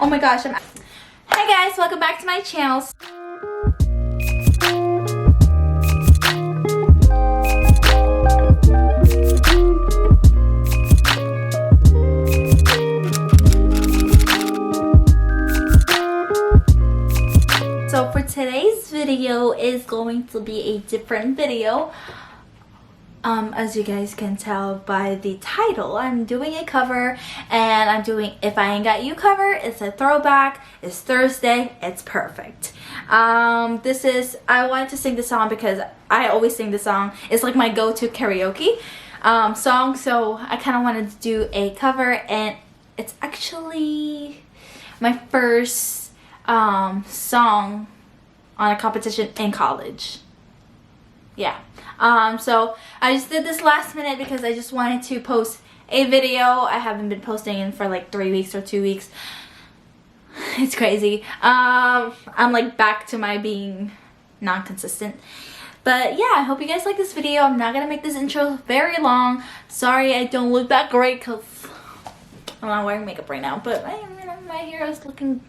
Oh my gosh, Hey guys, welcome back to my channel. So for today's video is going to be a different video. As you guys can tell by the title, I'm doing a cover, and I'm doing If I Ain't Got You cover. It's a throwback, it's Thursday, it's perfect. I wanted to sing this song because I always sing this song. It's like my go-to karaoke song, so I kind of wanted to do a cover, and it's actually my first song on a competition in college. Yeah. So I just did this last minute because I just wanted to post a video. I haven't been posting in for like 3 weeks or 2 weeks. It's crazy. I'm like back to my being non-consistent. But yeah, I hope you guys like this video. I'm not gonna make this intro very long. Sorry I don't look that great because I'm not wearing makeup right now, but my hair is looking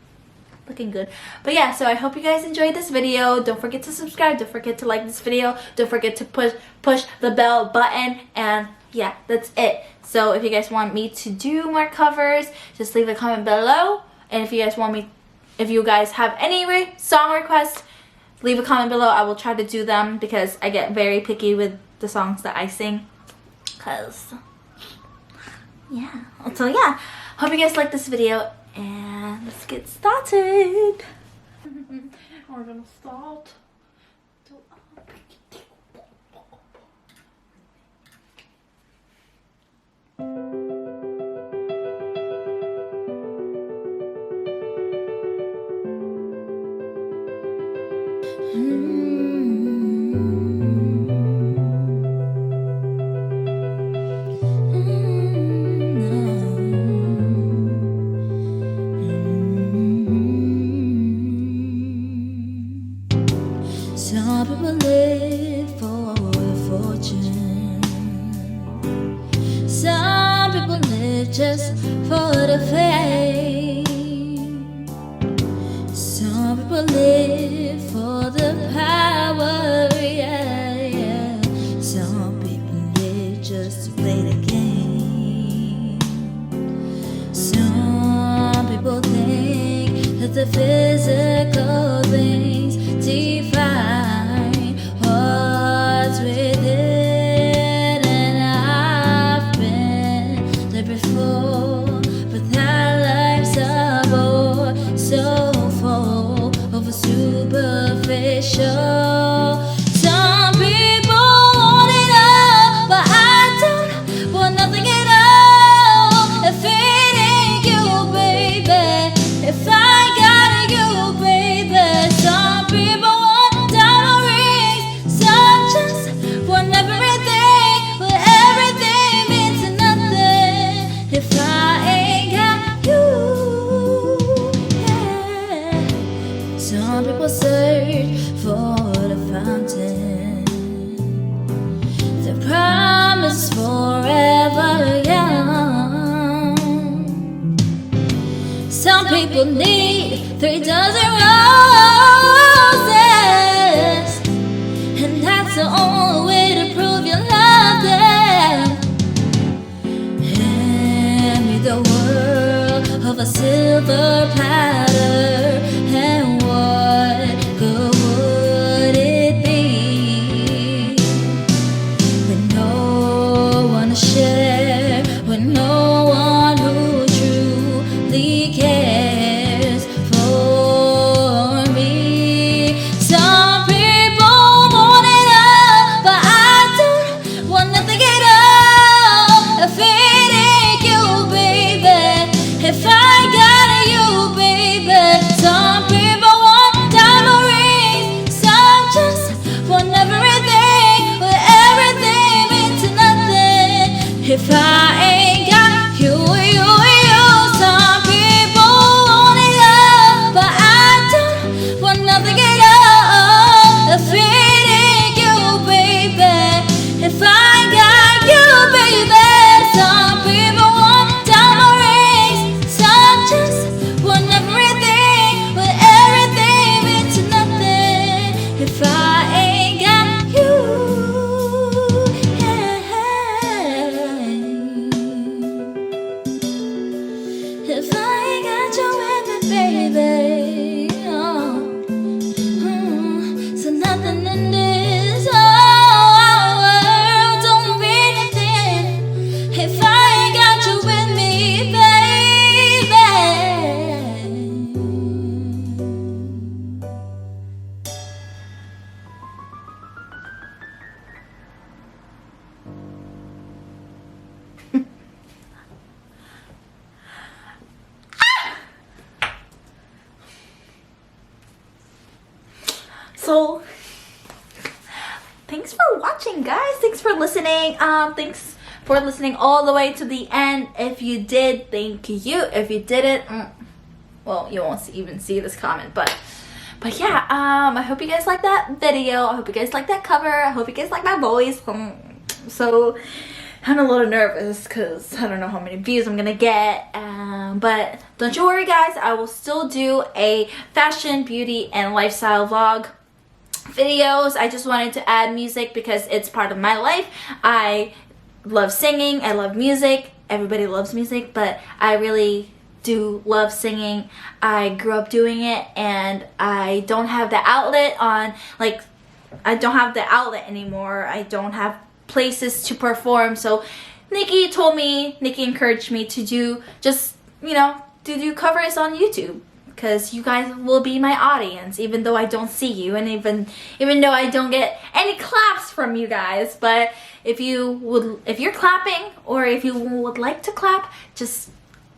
good. But yeah, so I hope you guys enjoyed this video. Don't forget to subscribe, don't forget to like this video, don't forget to push the bell button, and yeah, that's it. So if you guys want me to do more covers, just leave a comment below. And if you guys have any song requests, leave a comment below. I will try to do them because I get very picky with the songs that I sing, cause yeah. So yeah, hope you guys like this video, and let's get started. We're gonna start. Some people live for a fortune. Some people live just for the fame. Some people live for the power, yeah. Some people live just to play the game. Some people think that the physical things define what's within, and I've been there before, but that life's a bore, so full of a superficial. Some people want it all, but I don't want nothing at all. If it ain't you, baby, if I got you, baby. Some people want diamond rings, some just want everything, but everything means nothing if I ain't got you, yeah. Some people search for the fountain, the promise forever young. Some people need 3 dozen roses, and that's the only way to prove you love them. Hand me the world of a silver platter, and what good would it be with no one to share, with no one who truly cares for me? Some people want it all, but I don't want nothing at all. If it ain't you, baby, if I got you, baby. Some people want diamond rings, some just want everything, but everything means nothing if I ain't got you, you. Some people want it all, but I don't want nothing at all. If it ain't you, baby, if I got you, baby. Some people want diamond rings, some if I ain't got you with me, baby. Oh. So nothing in this whole world don't mean anything if I ain't got you with me, baby. So thanks for watching, guys. Thanks for listening. Thanks for listening all the way to the end. If you did, thank you. If you didn't, well, you won't even see this comment, but yeah, I hope you guys like that video. I hope you guys like that cover. I hope you guys like my voice. So I'm a little nervous because I don't know how many views I'm gonna get, but don't you worry, guys. I will still do a fashion, beauty, and lifestyle vlog videos. I just wanted to add music because it's part of my life. I love singing. I love music. Everybody loves music, but I really do love singing. I grew up doing it, and I don't have the outlet on, like, I don't have the outlet anymore. I don't have places to perform. So Nikki encouraged me to do just, you know, to do covers on YouTube, because you guys will be my audience, even though I don't see you, and even though I don't get any claps from you guys. But if you're clapping, or if you would like to clap, just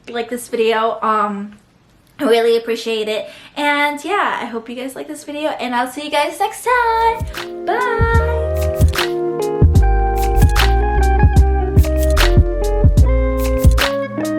like this video. I really appreciate it. And yeah, I hope you guys like this video, and I'll see you guys next time. Bye.